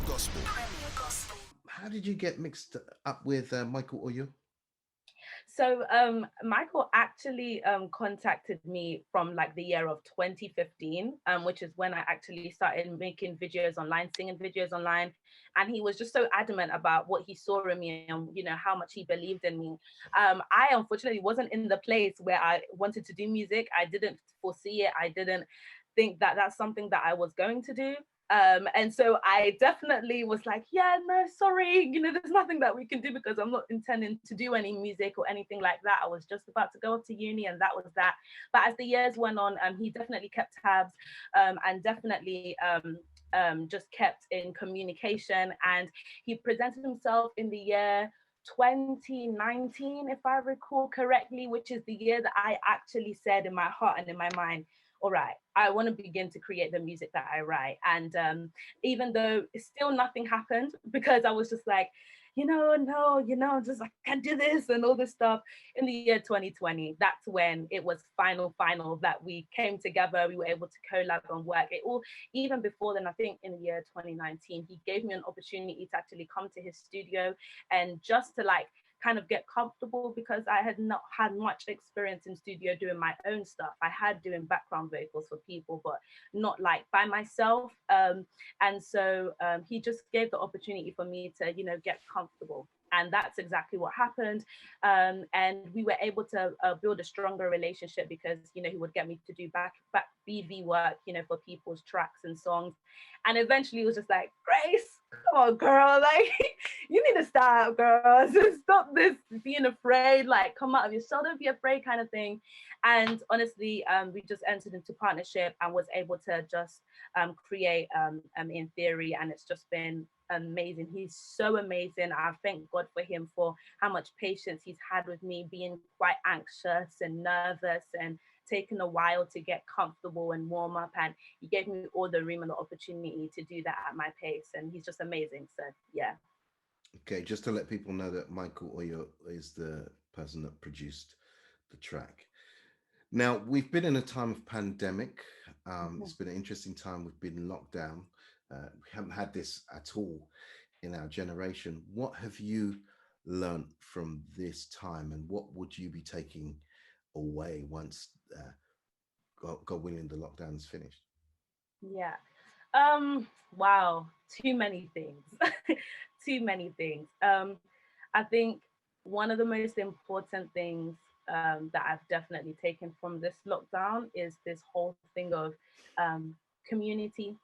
Gospel. How did you get mixed up with Michael Oyo? So Michael actually contacted me from like the year of 2015, which is when I actually started making videos online, singing videos online. And he was just so adamant about what he saw in me and, you know, how much he believed in me. I unfortunately wasn't in the place where I wanted to do music. I didn't foresee it. I didn't think that that's something that I was going to do. And so I definitely was like, yeah, no, sorry, you know, there's nothing that we can do because I'm not intending to do any music or anything like that. I was just about to go off to uni and that was that. But as the years went on, he definitely kept tabs and definitely just kept in communication. And he presented himself in the year 2019, if I recall correctly, which is the year that I actually said in my heart and in my mind, all right, I want to begin to create the music that I write. And even though still nothing happened because I was just like, no, just I can't do this and all this stuff. In the year 2020, that's when it was final that we came together. We were able to collab and work. It all, even before then, I think in the year 2019, he gave me an opportunity to actually come to his studio and just to like kind of get comfortable because I had not had much experience in studio doing my own stuff. I had doing background vocals for people, but not like by myself. And so he just gave the opportunity for me to, you know, get comfortable. And that's exactly what happened. And we were able to build a stronger relationship because, you know, he would get me to do back BV work, you know, for people's tracks and songs. And eventually it was just like, Grace, come on, girl, like, you need to stop, girl. Stop this being afraid, like, come out of your shell, don't be afraid kind of thing. And honestly, we just entered into partnership and was able to just create in theory. And it's just been amazing. He's so amazing. I thank God for him for how much patience he's had with me being quite anxious and nervous and taken a while to get comfortable and warm up, and he gave me all the room and the opportunity to do that at my pace, and he's just amazing. So yeah. Okay, just to let people know that Michael Oyo is the person that produced the track. Now, we've been in a time of pandemic. It's been an interesting time. We've been in lockdown. We haven't had this at all in our generation. What have you learned from this time, and what would you be taking away once, God willing, the lockdown is finished? Yeah. Wow, too many things. Too many things. I think one of the most important things that I've definitely taken from this lockdown is this whole thing of community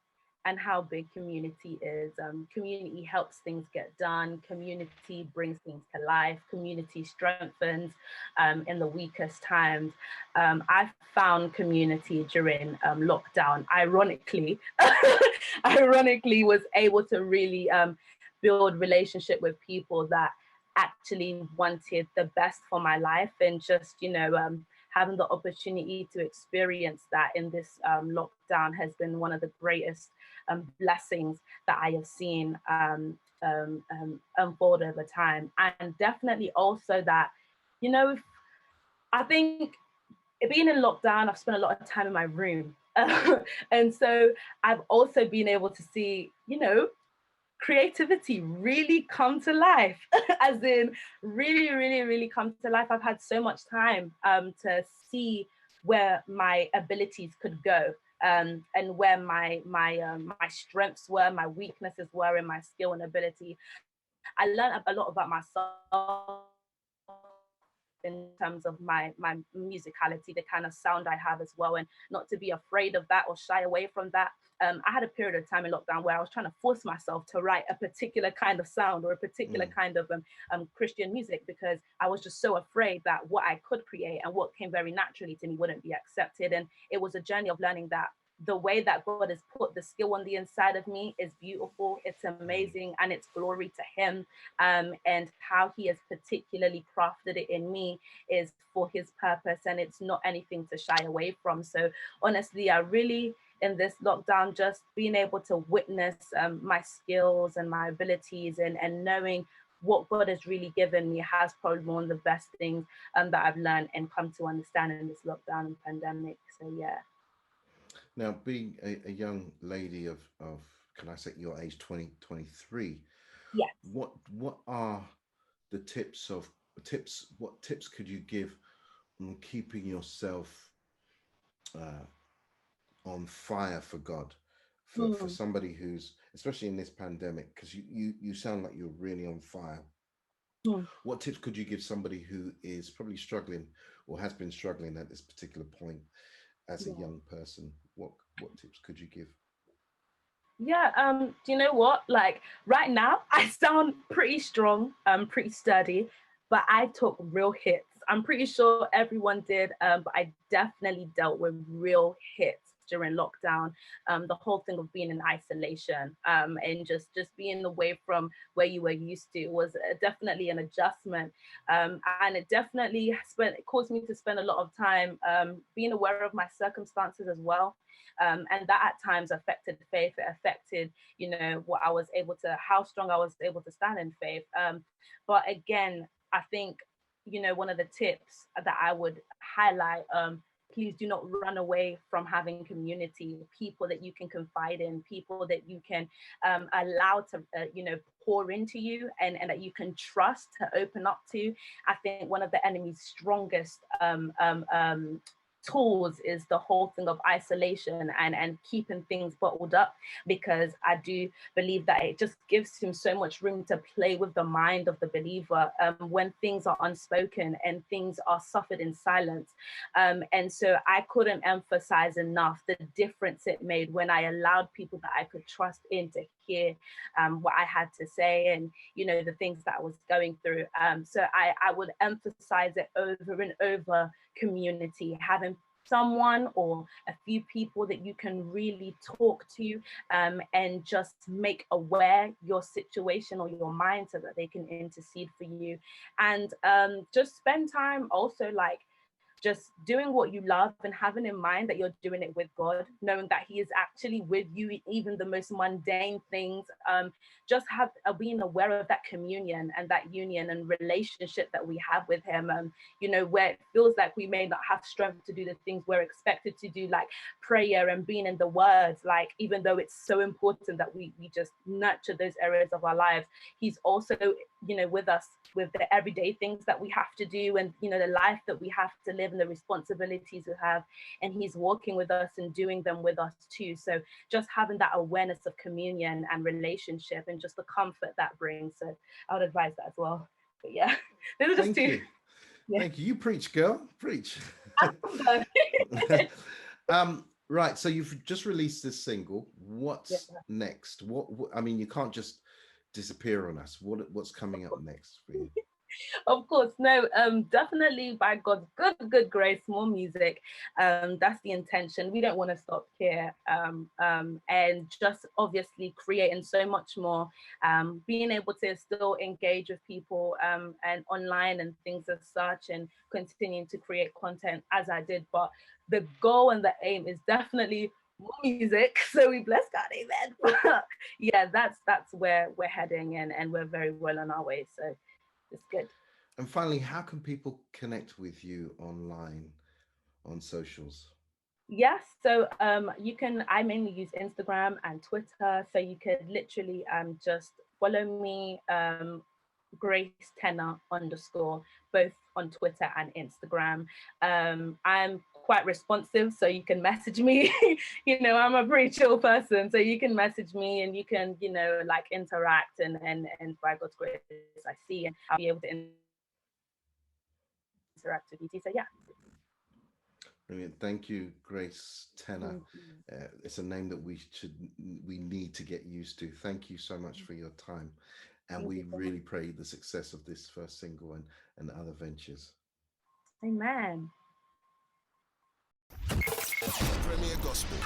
and how big community is. Community helps things get done. Community brings things to life. Community strengthens in the weakest times. I found community during lockdown. Ironically, was able to really build relationship with people that actually wanted the best for my life, and just, you know, having the opportunity to experience that in this lockdown has been one of the greatest blessings that I have seen unfold over time. And definitely also that, you know, I think being in lockdown, I've spent a lot of time in my room. And so I've also been able to see, you know, creativity really come to life, as in really, really, really come to life. I've had so much time to see where my abilities could go, and where my strengths were, my weaknesses were, and my skill and ability. I learned a lot about myself in terms of my musicality, the kind of sound I have as well, and not to be afraid of that or shy away from that. I had a period of time in lockdown where I was trying to force myself to write a particular kind of sound or a particular kind of Christian music, because I was just so afraid that what I could create and what came very naturally to me wouldn't be accepted. And it was a journey of learning that the way that God has put the skill on the inside of me is beautiful, it's amazing, and it's glory to him. And how he has particularly crafted it in me is for his purpose, and it's not anything to shy away from. So honestly, I really, in this lockdown, just being able to witness my skills and my abilities, and knowing what God has really given me has probably one of the best things that I've learned and come to understand in this lockdown and pandemic. So yeah. Now, being a young lady of can I say your age, 2023? Yes. What are the tips? What tips could you give on keeping yourself uh, on fire for God, for Mm, somebody who's, especially in this pandemic, because you sound like you're really on fire. mm, What tips could you give somebody who is probably struggling or has been struggling at this particular point as a yeah. young person? What tips could you give? Yeah, do you know what? Like right now, I sound pretty strong, pretty sturdy, but I took real hits. I'm pretty sure everyone did, but I definitely dealt with real hits during lockdown. The whole thing of being in isolation, and just being away from where you were used to was definitely an adjustment, and it caused me to spend a lot of time being aware of my circumstances as well, and that at times affected faith. It affected, what I was able to, how strong I was able to stand in faith. But again, I think, one of the tips that I would highlight, please do not run away from having community, people that you can confide in, people that you can allow to, pour into you, and that you can trust to open up to. I think one of the enemy's strongest tools is the whole thing of isolation and keeping things bottled up, because I do believe that it just gives him so much room to play with the mind of the believer, when things are unspoken and things are suffered in silence. And so I couldn't emphasize enough the difference it made when I allowed people that I could trust in to hear what I had to say, and the things that I was going through. So I would emphasize it over and over: community, having someone or a few people that you can really talk to, and just make aware your situation or your mind so that they can intercede for you. And just spend time also, like, just doing what you love and having in mind that you're doing it with God, knowing that He is actually with you, even the most mundane things. Just being aware of that communion and that union and relationship that we have with Him. Where it feels like we may not have strength to do the things we're expected to do, like prayer and being in the words, like, even though it's so important that we just nurture those areas of our lives, He's also, with us with the everyday things that we have to do, and the life that we have to live and the responsibilities we have, and He's walking with us and doing them with us too. So just having that awareness of communion and relationship and just the comfort that brings. So I would advise that as well. But yeah, those are just Thank two. you. Yeah. Thank you. You preach, girl. Preach. Right. So you've just released this single. Yeah. What's next? I mean, you can't just disappear on us. What's coming up next for you? Of course, no, definitely by God's good grace, more music. That's the intention. We don't want to stop here. And just obviously creating so much more, being able to still engage with people, and online and things as such, and continuing to create content as I did. But the goal and the aim is definitely more music. So we bless God, amen. But yeah, that's where we're heading, and we're very well on our way. So it's good. And finally, how can people connect with you online on socials? Yes, so I mainly use Instagram and Twitter. So you could literally just follow me, Grace Tena _ both on Twitter and Instagram. I'm quite responsive, so you can message me. I'm a pretty chill person, so you can message me and you can, like, interact, and by God's grace, I see, and I'll be able to interact with you. So yeah. Brilliant. Thank you, Grace Tena. Mhm. It's a name that we need to get used to. Thank you so much for your time, and Thank you we so much. really pray the success of this first single and other ventures. Amen. Premier Gospel.